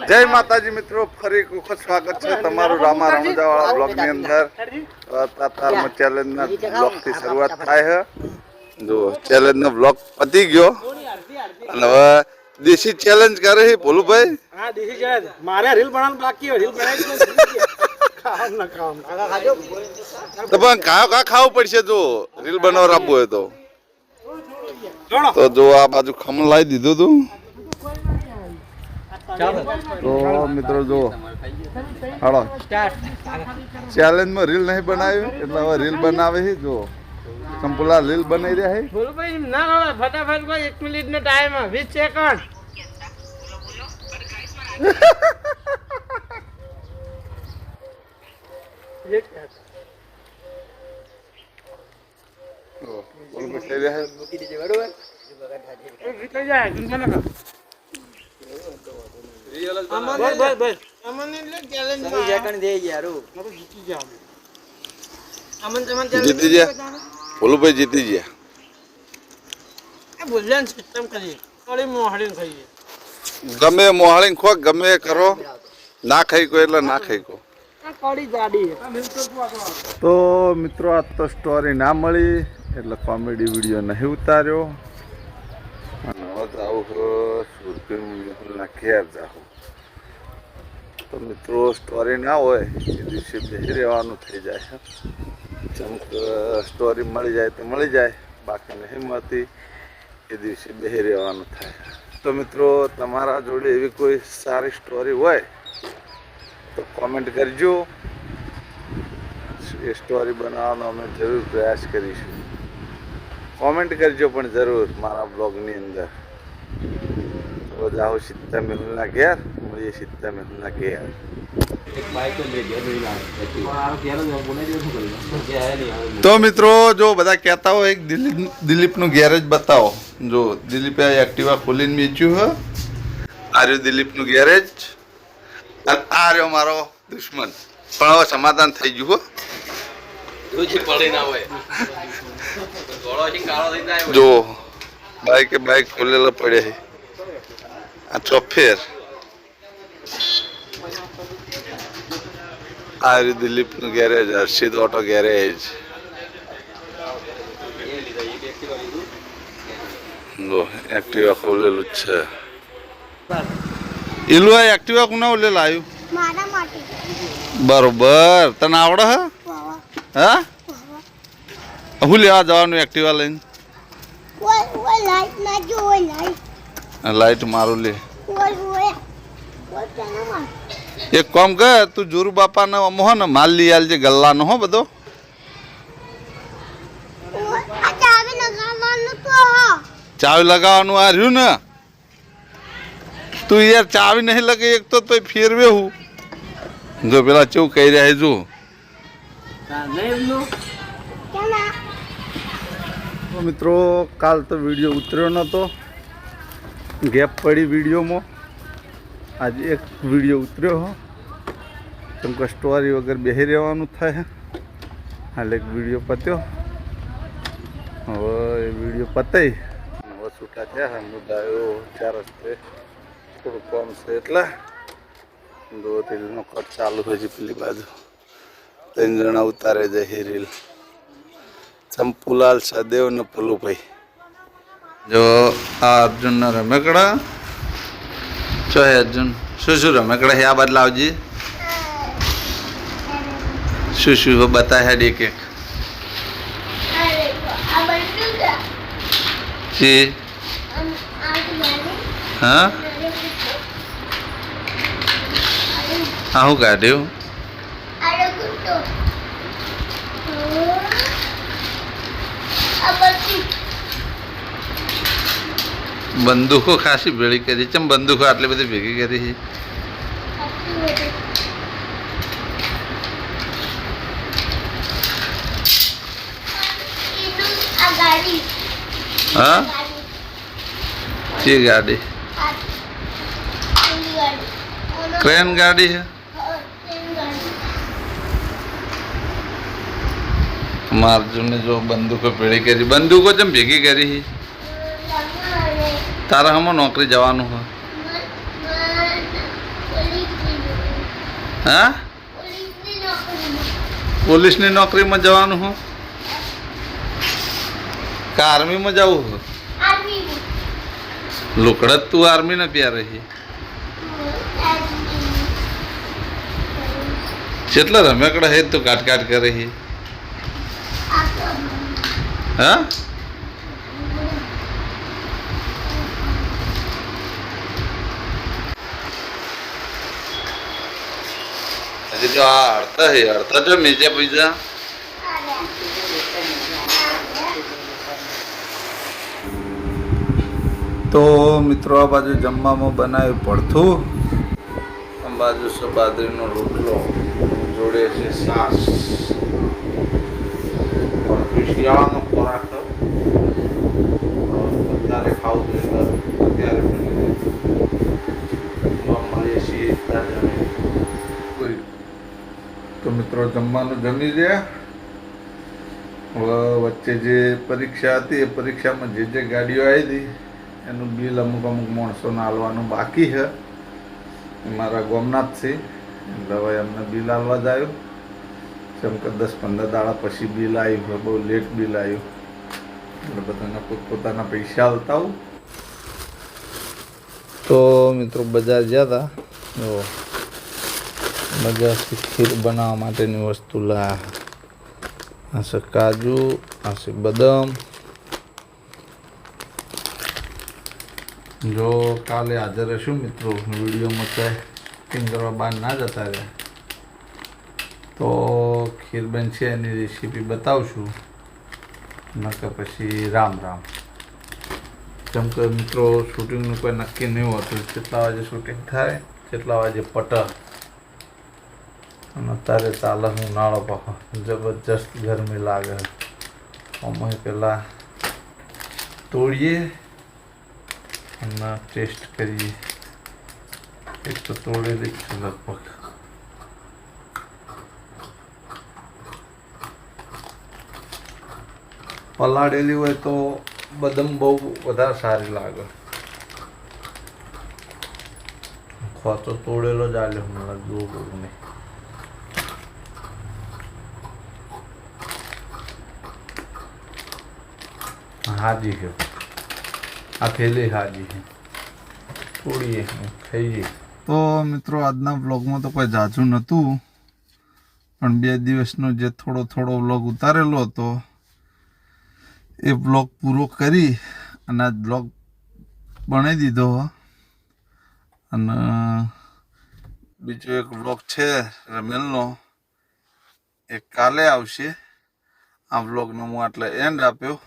જય માતાજી મિત્રો, ફરી એક વખત સ્વાગત છે તમારું રામા રમજાવાળા બ્લોગ ની અંદર. તાતારમાં ચેલેન્જ ના બ્લોગ થી શરૂઆત થાય છે. જો ચેલેન્જ નો બ્લોગ પતી ગયો અને હવે દેશી ચેલેન્જ કરે છે ભોલુભાઈ. હા દેશી ચેલેન્જ મારે રીલ બનાવવાનું બાકી રીલ બનાવી ખાવ ના ખાવ ખાજો તો પણ કા ખાવું પડશે જો રીલ બનાવવા આપવું હોય તો. તો જો આ બાજુ ખમણ લાવી દીધું તું. તો મિત્રો જો હાલો ચેલેન્જ માં રીલ નહીં બનાવ્યું એટલે હવે રીલ બનાવે છે. જો સંપૂર્ણ રીલ બનાવી રહ્યા છે. બોલો ભાઈ ના ના ફટાફટ કોઈ 1 મિનિટ નો ટાઈમ 20 સેકન્ડ. બોલો બતાવી રહ્યા છે. મૂકી દેજે બરોબર એ વિતઈ જાય ચિંતા ના કર. જીતી ગયા ભોલુભાઈ, જીતી ગયા. ગમે મોહાળી ખો ગમે કરો ના ખાઈ કો એટલે ના ખાઈ કો. તો મિત્રો આ તો સ્ટોરી ના મળી એટલે કોમેડી વિડીયો નહીં ઉતાર્યો. અને હવે તો આવું સુરતીના ઘેર જાઉં. તો મિત્રો સ્ટોરી ના હોય એ દિવસે બેસી રહેવાનું થઈ જાય છે. ચમક સ્ટોરી મળી જાય તો મળી જાય, બાકી નહીં મળતી એ દિવસે બેસી રહેવાનું થાય. તો મિત્રો તમારા જોડે એવી કોઈ સારી સ્ટોરી હોય તો કોમેન્ટ કરજો. એ સ્ટોરી બનાવવાનો અમે જરૂર પ્રયાસ કરીશું. કોમેન્ટ કરજો પણ જરૂર મારા બ્લોગની અંદર. તો જાઓ સીતા મેહુલના ઘેર, મળીએ સીતા મેહુલના ઘેર. તો મિત્રો જો બધા કહેતા હોય એક દિલીપનું ગેરેજ બતાવો. જો દિલીપે એક્ટિવા ખોલીને વેચ્યું હે. આ રહ્યું દિલીપનું ગેરેજ અને આ રહ્યો મારો દુશ્મન. પણ હવે સમાધાન થઈ ગયું હો. જો બાઈક ખોલેલો પડે છે. આ ચોફેર આ રહ્યું દિલીપનું ગેરેજ, હર્ષિદ ઓટો ગેરેજ. જો એક્ટિવા ખોલેલું જ છે. એલું આ એક્ટિવા કોના ઓલે લાવ્યું? બરોબર, તને આવડે હે? હા હું લેવા જવાનું એક્ટિવા લઈને? લાઈટ મારું લે. એક કામ કર, તું જોરુ બાપાને હો ને માલ લઈ આલજે ગલ્લાનો હો બધો. ચાવી લગાવવાનું આ રહ્યું ને. તું યાર ચાવી નહીં લગે એક તો ફેરવે હું. જો પેલા કેવું કહી રહ્યા જો. મિત્રો કાલ તો વિડીયો ઉતર્યો નતો, ગેપ પડી વિડીયોમાં. આજે એક વિડીયો ઉતર્યો હો. કેમ કે સ્ટોરી વગર બેસી રહેવાનું થાય. હાલ એક વિડીયો પત્યો, હવે એ વિડીયો પતાઈ હવે છૂટા થયા. હું આવ્યો 4 રસ્તે, થોડું કામ છે એટલે. દો રીલનો કટ ચાલુ હોય છે પેલી બાજુ. 3 જણા ઉતારે જાય રીલ. ચંપુલાલ, સદેવ ને ભોલુભાઈ. જો આ અર્જુન ના રમેકડા ચો હે અર્જુન. શું રમેકડા હે? આ બદલાવજી શું બતા હે એક એક. હા હું કાઢ્યું? બંદૂકો ખાસી ભેળી કરી. ચમ બંદૂકો આટલી બધી ભેગી કરી છે? હા કે ગાડી? ક્રેન ગાડી છે. માર્જુને જો બંદૂકો ભેળી કરી. બંદૂકો જેમ ભેગી કરી. તારા હમણાં નોકરી જવાનું હોય હા પોલીસની નોકરીમાં જવાનું હું કે આર્મીમાં જવું હું લુકડત તું આર્મી ને પ્યારે છે કેટલા રમેકડા હે તું કાટ કાટ કરે છે હા હજી જો આ હડતા છે હડતા જો મેજે પૈસા તો મિત્રો આ બાજુ જમવામાં બનાવ્યું પડથું આ બાજુ છે બાજરીનો રોટલો જોડે છે સાસ પડથું શિયાળાનો ખોરાક અત્યારે ખાવું જોઈએ અત્યારે મળીએ છીએ તો મિત્રો જમવાનું જમી રહ્યા વચ્ચે જે પરીક્ષા હતી એ પરીક્ષામાં જે ગાડીઓ આવી હતી એનું બિલ અમુક માણસોને આલવાનું બાકી છે મારા ગોમનાથ છે એટલે હવે એમને બિલ આલવા જ આવ્યું જેમ કે 10-15 દાડા પછી બિલ આવ્યું હોય બહુ લેટ બિલ આવ્યું એટલે બધાને પોતપોતાના પૈસા આલતા આવું તો મિત્રો બજાર ગયા હતા બજારથી ખીર બનાવવા માટેની વસ્તુ લાયા આ છે કાજુ આ છે બદામ જો કાલે હાજર રહેશું મિત્રો વિડીયોમાં ચેકિંગ કરવા બહાર ના જતા રહ્યા તો ખીર બનશે એની રેસીપી બતાવશું નકર પછી રામ રામ જેમ કે મિત્રો શૂટિંગનું કોઈ નક્કી નહીં હોતું કેટલા વાગે શૂટિંગ થાય કેટલા વાગે પટ અને અત્યારે ચાલે ઉનાળો પાછો જબરજસ્ત ગરમી લાગે અમે પહેલાં તોડીએ અને ટેસ્ટ કરીએ એક તો તોડેલી જ છે લગભગ પલાળેલી હોય તો બદામ બહુ વધારે સારી લાગે ખોચો તોડેલો જ આલ્યો હમણાં જોવું નહીં હાજી છે આ થેલી હાજી છે તોડીએ ખાઈએ તો મિત્રો આજના વ્લોગમાં તો કોઈ જાજુ નહોતું પણ 2 દિવસનો જે થોડો વ્લોગ ઉતારેલો હતો એ વ્લોગ પૂરો કરી અને આ વ્લોગ બનાવી દીધો અને બીજો એક વ્લોગ છે રમેલનો એ કાલે આવશે આ વ્લોગનો હું આટલે એન્ડ આપ્યો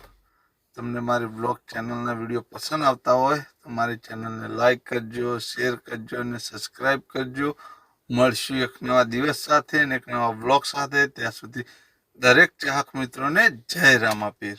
તમને મારી બ્લોગ ચેનલના વિડીયો પસંદ આવતા હોય તો મારી ચેનલને લાઈક કરજો શેર કરજો અને સબસ્ક્રાઈબ કરજો મળશું એક નવા દિવસ સાથે અને એક નવા બ્લોગ સાથે ત્યાં સુધી દરેક ચાહક મિત્રોને જય રામાપીર